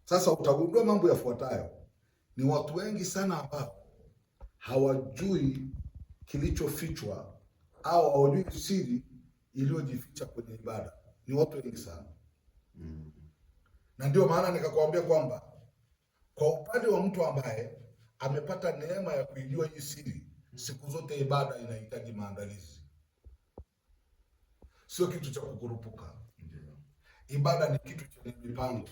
Sasa utagundua mambo yafuatayo. Ni watu wengi sana ambao hawajui kilichofichwa au hawajui siri iliyojificha kwenye ibada. Ni watu wengi sana. Na ndio maana nikakwambia kwamba kwa upande wa mtu ambaye amepata neema ya kuijua hii siri, siku zote ibada inahitaji maandalizi, sio kitu cha kukurupuka. Ibada ni kitu chenye mipango,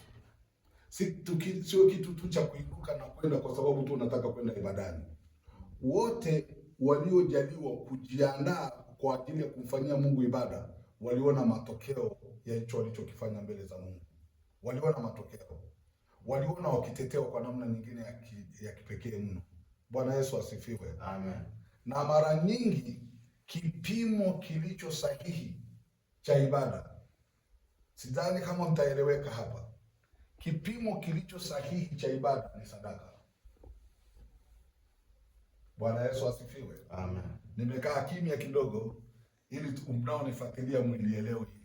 sio kitu tu cha kuinuka na kwenda kwa sababu tu unataka kwenda ibadani. Wote waliojaliwa kujiandaa kwa ajili ya kumfanyia Mungu ibada waliona matokeo ya hicho walichokifanya mbele za Mungu. Waliona matokeo, waliona wakitetewa kwa namna nyingine ya kipekee mno. Bwana Yesu asifiwe. Amen. Na mara nyingi kipimo kilicho sahihi cha ibada, sidhani kama mtaeleweka hapa, kipimo kilicho sahihi cha ibada ni sadaka. Bwana Yesu asifiwe. Amen. Nimekaa kimya kidogo ili mnaonifuatilia mnielewe hivi.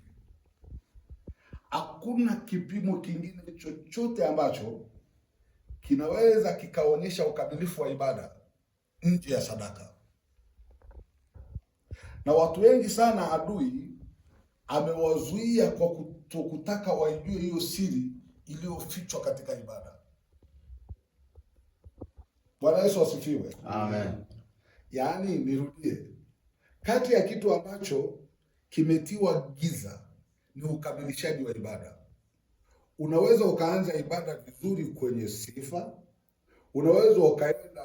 Hakuna kipimo kingine chochote ambacho kinaweza kikaonyesha ukamilifu wa ibada nje ya sadaka. Na watu wengi sana adui amewazuia kwa kutaka waijue hiyo siri iliyofichwa katika ibada. Bwana Yesu asifiwe. Amen. Yaani, nirudie, kati ya kitu ambacho kimetiwa giza ni ukamilishaji wa ibada. Unaweza ukaanza ibada vizuri kwenye sifa, unaweza ukaenda